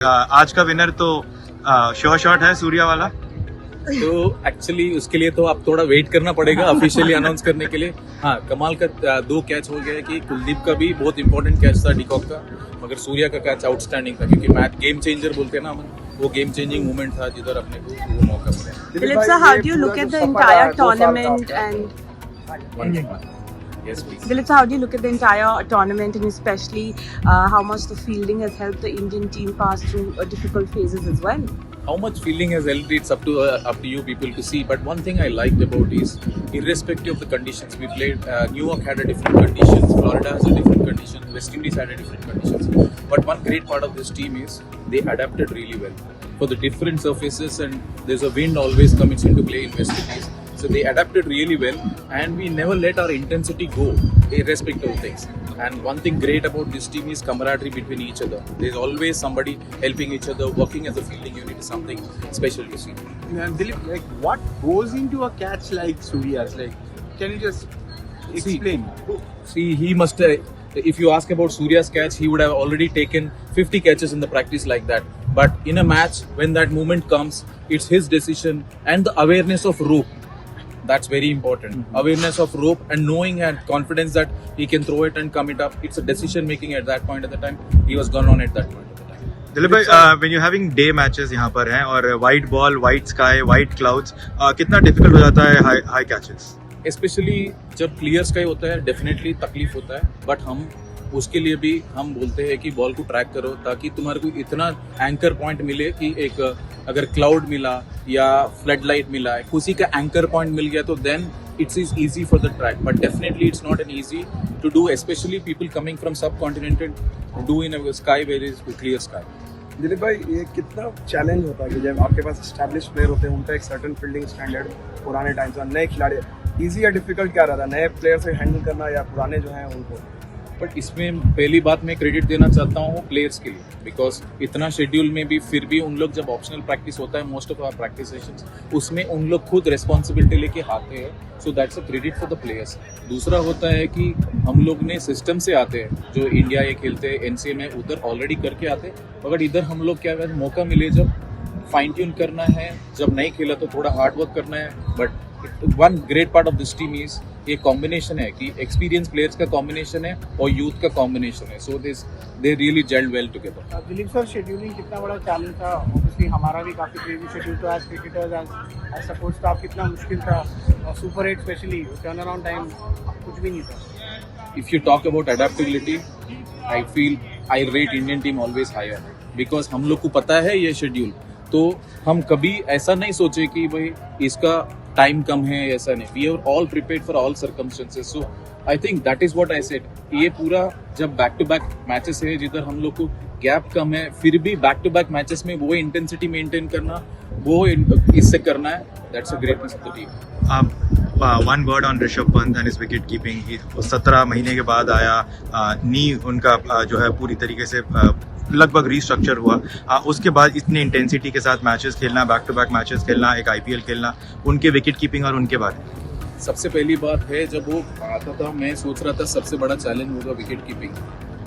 आज का विनर तो श्योर शॉट है सूर्या वाला। तो एक्चुअली उसके लिए तो आप थोड़ा वेट करना पड़ेगा ऑफिशियली अनाउंस करने के लिए। हाँ, कमाल का 2 कैच हो गया कि कुलदीप का भी बहुत इंपॉर्टेंट कैच था डिकॉक का, मगर सूर्या का कैच आउटस्टैंडिंग था क्योंकि मैच गेम चेंजर बोलते हैं ना हम, वो गेम चेंजिंग मोमेंट था जिधर अपने को वो मौका मिला। Dilip sir, how do you look at the entire tournament and Yes, please. Dilip sir, how do you look at the entire tournament and especially how much the fielding has helped the Indian team pass through difficult phases as well? How much fielding has helped, it's up to you people to see. But one thing I liked about is, irrespective of the conditions we played, New York had a different conditions, Florida has a different condition, West Indies had a different conditions. But one great part of this team is they adapted really well for the different surfaces, and there's a wind always comes into play in West Indies. So they adapted really well, and we never let our intensity go, irrespective of things. And one thing great about this team is camaraderie between each other. There's always somebody helping each other, working as a fielding unit is something special to see. Dilip, like what goes into a catch like Surya's? Like, can you just explain? See, he must. If you ask about Surya's catch, he would have already taken 50 catches in the practice like that. But in a match, when that moment comes, it's his decision and the awareness of rope. That's very important. Awareness of rope and knowing and confidence that he can throw it and come it up. It's a decision making at that point at the time. He was gone on at that point at the time. Dilip भाई, when you having day matches यहाँ पर हैं और white ball, white sky, white clouds, कितना difficult हो जाता है high catches? Especially जब clear sky होता है, definitely तकलीफ होता है. But हम उसके लिए भी हम बोलते हैं कि बॉल को ट्रैक करो ताकि तुम्हारे को इतना एंकर पॉइंट मिले कि एक अगर क्लाउड मिला या फ्लड लाइट मिला, उसी का एंकर पॉइंट मिल गया तो then it's is easy for the track. But definitely it's not an easy to do, specially people coming from subcontinent do in a sky where is clear sky. Dilip bhai, ये कितना challenge होता है कि जब आपके पास एस्टैब्लिश प्लेयर होते हैं, उनका एक सर्टन फील्डिंग स्टैंडर्ड पुराने टाइम से, नए खिलाड़ी, ईजी या डिफिकल्ट क्या रहता है नए प्लेयर से हैंडल करना या पुराने जो हैं उनको? बट इसमें पहली बात मैं क्रेडिट देना चाहता हूँ प्लेयर्स के लिए, बिकॉज इतना शेड्यूल में भी फिर भी उन लोग जब ऑप्शनल प्रैक्टिस होता है, most of our practice sessions, उसमें उन लोग खुद रिस्पॉन्सिबिलिटी लेके आते हैं. So that's a credit for the players. दूसरा होता है कि हम लोग ने सिस्टम से आते हैं, जो इंडिया ये खेलते हैं एनसीए में, उधर ऑलरेडी करके आते हैं. मगर इधर हम लोग क्या कहते हैं, मौका मिले जब फाइन ट्यून करना है, जब नहीं खेला तो थोड़ा हार्ड वर्क करना है. But one great part of this team is ये कॉम्बिनेशन है कि एक्सपीरियंस प्लेयर्स का कॉम्बिनेशन है और यूथ का कॉम्बिनेशन है. So this they really gelled well together. Dilip sir, scheduling कितना बड़ा चैलेंज था? ऑब्वियसली हमारा भी काफ़ी क्रेजी शेड्यूल था as cricketers, as support staff. कितना मुश्किल था और super 8 specially turn around time कुछ भी नहीं था. If you talk about adaptability, I feel I rate Indian team always higher because हम लोग को पता है ये शेड्यूल, तो हम कभी ऐसा नहीं सोचे कि भाई इसका टाइम कम है, ऐसा नहीं. We are all prepared for all circumstances. So I think that is what I said. ये पूरा जब बैक टू बैक मैचेस है जिधर हम लोग को गैप कम है, फिर भी बैक टू बैक मैचेस में वो इंटेंसिटी मेंटेन करना, वो इससे करना है, that's a greatness of the team. One word on Rishabh Pant and his wicket keeping. 17 महीने के बाद आया, नी उनका जो है पूरी तरीके से लगभग रीस्ट्रक्चर हुआ. उसके बाद इतनी इंटेंसिटी के साथ मैचेस खेलना, बैक टू बैक मैचेस खेलना, एक आईपीएल खेलना, उनके विकेट कीपिंग और उनके बाद सबसे पहली बात है, जब वो आता था मैं सोच रहा था सबसे बड़ा चैलेंज होगा wicket keeping.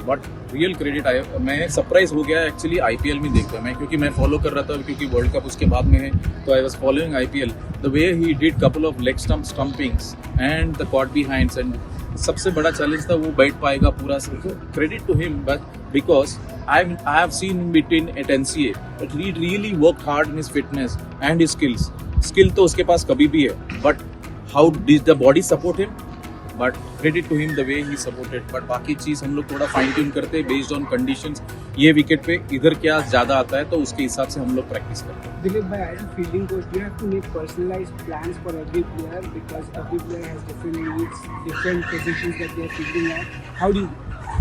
But real credit आया, मैं सरप्राइज हो गया एक्चुअली आईपीएल में देखकर. मैं क्योंकि मैं फॉलो कर रहा था क्योंकि वर्ल्ड कप उसके बाद में है, तो I was following IPL. The way he did couple of leg stumpings and the caught behinds, and सबसे बड़ा चैलेंज था वो बैठ पाएगा पूरा. Credit to him, but because I have seen him between at NCA, but he really worked hard in his fitness and his skills. Skill तो उसके पास कभी भी है, but how did the body support him? But credit to him the way he supported. But बाकी चीज़ हम लोग थोड़ा fine tune करते हैं based on conditions. ये विकेट पे इधर क्या ज़्यादा आता है तो उसके हिसाब से हम लोग प्रैक्टिस करते हैं. Dilip bhai, as a fielding coach, do you have to make personalized plans for every player because every player has different needs, different positions that they are fielding at? How do you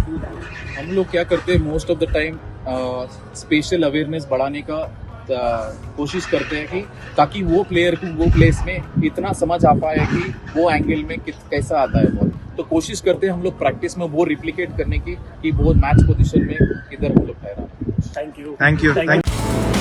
do that? हम लोग क्या करते हैं most of the time, special awareness बढ़ाने का कोशिश करते हैं कि ताकि वो प्लेयर को वो प्लेस में इतना समझ आ पाए कि वो एंगल में कैसा आता है बॉल. तो कोशिश करते हैं हम लोग प्रैक्टिस में वो रिप्लिकेट करने की कि वो मैच पोजीशन में इधर हम लोग ठहरा. Thank you. Thank you.